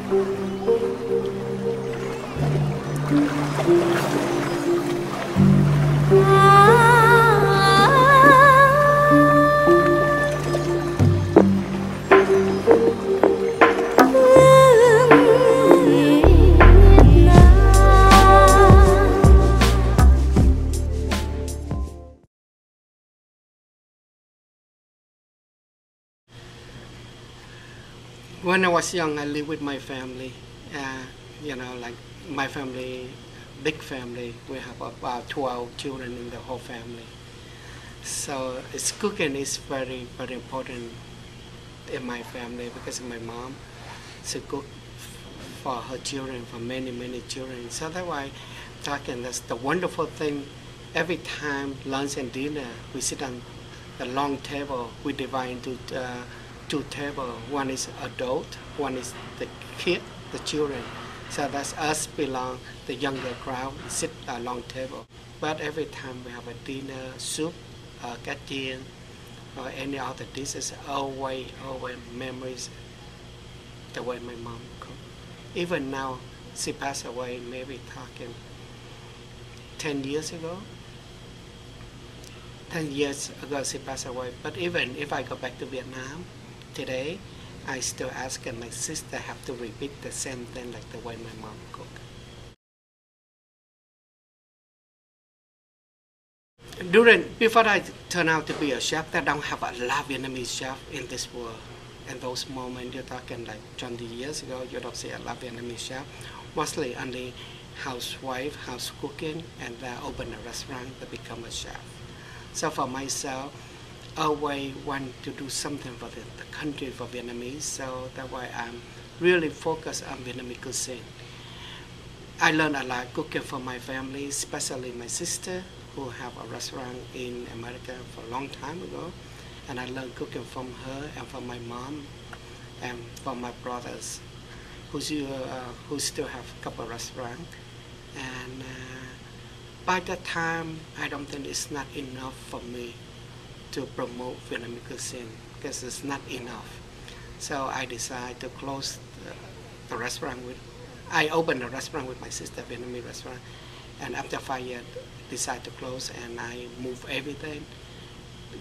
When I was young, I lived with my family. Like my family, big family. We have about 12 children in the whole family. So cooking is very, very important in my family because my mom she cook for her children, for many, many children. So that's why talking. That's the wonderful thing. Every time lunch and dinner, we sit on the long table. We divide into two tables. One is adult, one is the kid, the children. So that's us belong, the younger crowd, sit at a long table. But every time we have a dinner, soup, cajun, or any other dishes, always memories the way my mom cooked. Even now, she passed away, maybe talking 10 years ago. 10 years ago she passed away. But even if I go back to Vietnam today, I still ask and my sister have to repeat the same thing like the way my mom cooked. Before I turn out to be a chef, I don't have a lot of Vietnamese chef in this world. In those moments, you're talking like 20 years ago, you don't see a lot of Vietnamese chef. Mostly only housewife, house cooking, and open a restaurant to become a chef. So for myself, I always want to do something for the country, for Vietnamese. So that's why I'm really focused on Vietnamese cuisine. I learned a lot cooking for my family, especially my sister, who have a restaurant in America for a long time ago. And I learned cooking from her and from my mom and from my brothers, who still have a couple of restaurants. And by that time, I don't think it's not enough for me to promote Vietnamese cuisine because it's not enough. So I decided to close the restaurant I opened a restaurant with my sister, Vietnamese restaurant, and after 5 years, decided to close and I moved everything,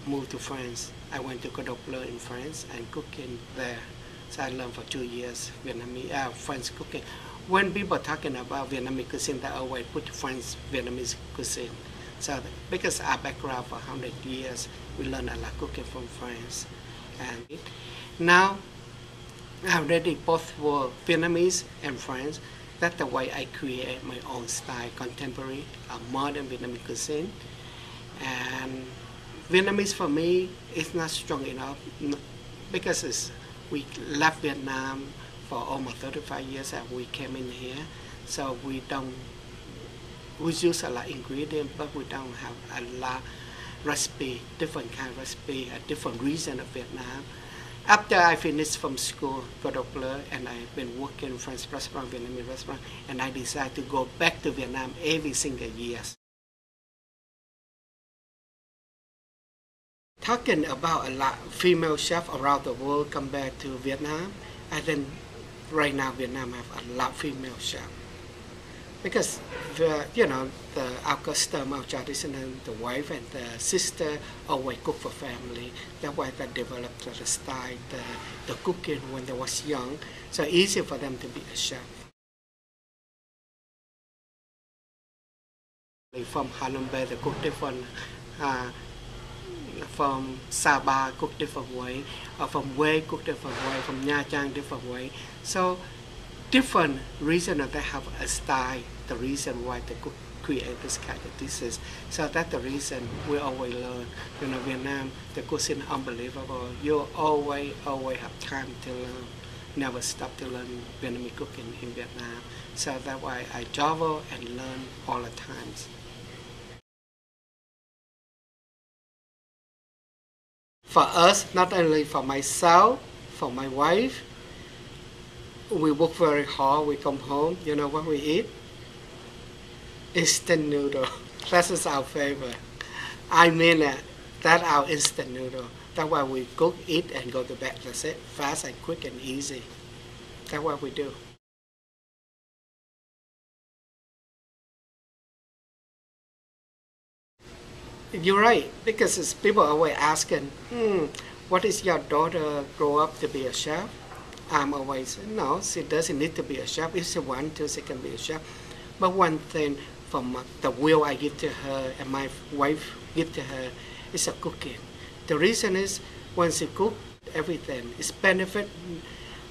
moved to France. I went to Cordon Bleu in France and cooking there. So I learned for 2 years Vietnamese, French cooking. When people talking about Vietnamese cuisine, they always put French Vietnamese cuisine. So because our background for 100 years, we learn a lot cooking from France. And now, I already both were Vietnamese and French. That's the way I create my own style, contemporary, modern Vietnamese cuisine. And Vietnamese for me is not strong enough because we left Vietnam for almost 35 years and we came in here. So we use a lot of ingredients, but we don't have a lot recipe, different kind of recipe, a different region of Vietnam. After I finished from school, Cordon Bleu, and I've been working in French restaurant, Vietnamese restaurant, and I decided to go back to Vietnam every single year. Talking about a lot of female chefs around the world compared to Vietnam, I think right now Vietnam have a lot of female chefs. Because our custom, our traditional, the wife and the sister always cook for family. That's why they developed the style, the cooking when they was young. So easy for them to be a chef. From Halong Bay, they cook different. From Sabah, cook different way. Or from Hue, cook different way. From Nha Trang, different way. So different reason that they have a style, the reason why they could create this kind of dishes. So that's the reason we always learn. Vietnam, the cuisine unbelievable. You always have time to learn. Never stop to learn Vietnamese cooking in Vietnam. So that's why I travel and learn all the times. For us, not only for myself, for my wife, we work very hard, we come home, you know what we eat? Instant noodle. That is our favorite. I mean it. That's our instant noodle. That's why we cook, eat, and go to bed. That's it. Fast and quick and easy. That's what we do. You're right, because it's people always asking, what is your daughter grow up to be a chef? I'm always, no, she doesn't need to be a chef. If she wants to, she can be a chef. But one thing from the will I give to her and my wife give to her is a cooking. The reason is when she cook everything, it's benefit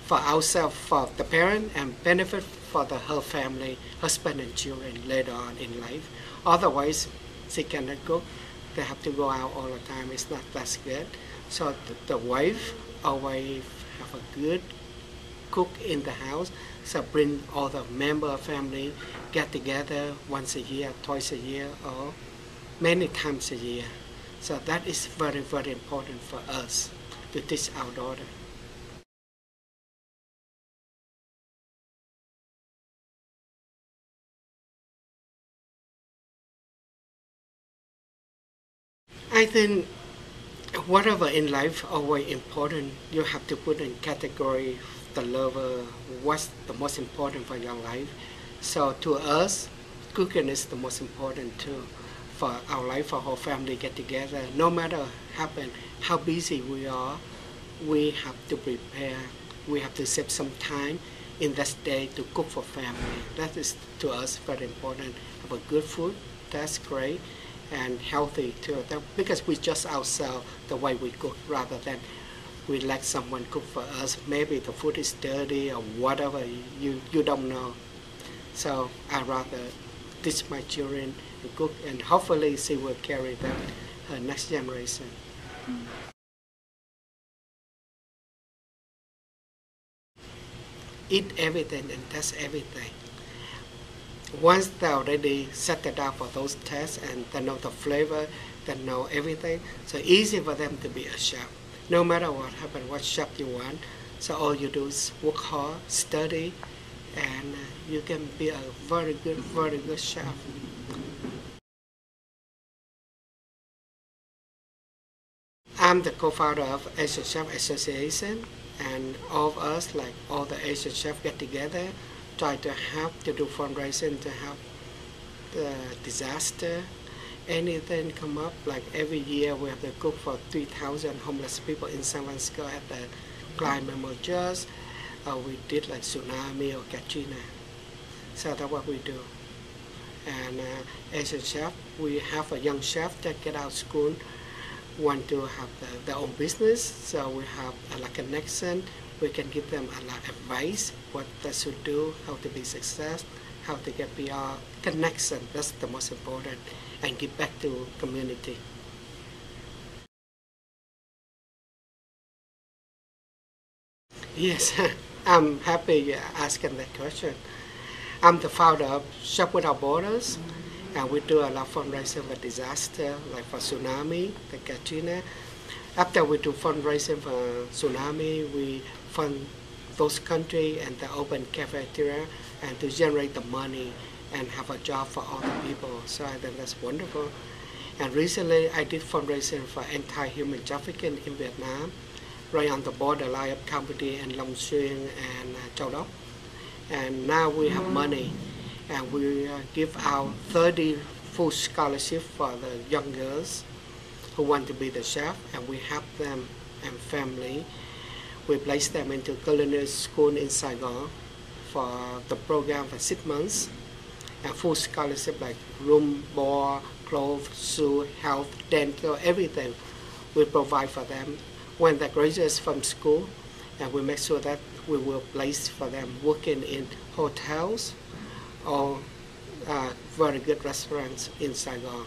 for ourselves, for the parent, and benefit for her family, husband and children later on in life. Otherwise, she cannot cook. They have to go out all the time. It's not that good. So the wife always have a good cook in the house. So bring all the member of family get together once a year, twice a year, or many times a year. So that is very, very important for us to teach our daughter. I think whatever in life always important, you have to put in category the level, what's the most important for your life. So to us, cooking is the most important too. For our life, for our family get together, no matter happen, how busy we are, we have to prepare, we have to save some time in that day to cook for family. That is to us very important. Have a good food, that's great, and healthy too. Because we just ourselves the way we cook rather than we let someone cook for us. Maybe the food is dirty or whatever, you don't know. So I rather teach my children to cook, and hopefully she will carry that her next generation. Eat everything and test everything. Once they already set it up for those tests and they know the flavor, they know everything, so easy for them to be a chef. No matter what happens, what chef you want, so all you do is work hard, study, and you can be a very good chef. I'm the co-founder of Asian Chef Association, and all of us, like all the Asian chefs, get together, try to help to do fundraising to help the disaster. Anything come up, like every year we have to cook for 3,000 homeless people in San Francisco at the climate emergency. We did like tsunami or Katrina. So that's what we do. And Asian chef, we have a young chef that get out of school, want to have their own business. So we have a connection. We can give them a lot of advice, what they should do, how to be success, how to get PR. Connection, that's the most important, and give back to community. Yes, I'm happy you're asking that question. I'm the founder of Shop Without Borders, and we do a lot of fundraising for disaster, like for tsunami, the Katrina. After we do fundraising for tsunami, we fund those countries and they open cafeteria and to generate the money and have a job for all the people. So I think that's wonderful. And recently I did fundraising for anti-human trafficking in Vietnam, right on the borderline of Cambodia and Long Xuyên and Châu Đốc. And now we have money, and we give out 30 full scholarship for the young girls who want to be the chef, and we help them and family. We place them into culinary school in Saigon for the program for 6 months, and full scholarship like room, board, clothes, shoe, health, dental, everything we provide for them when they graduate from school, and we make sure that we will place for them working in hotels or very good restaurants in Saigon.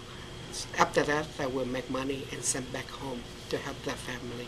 After that, they will make money and send back home to help their family.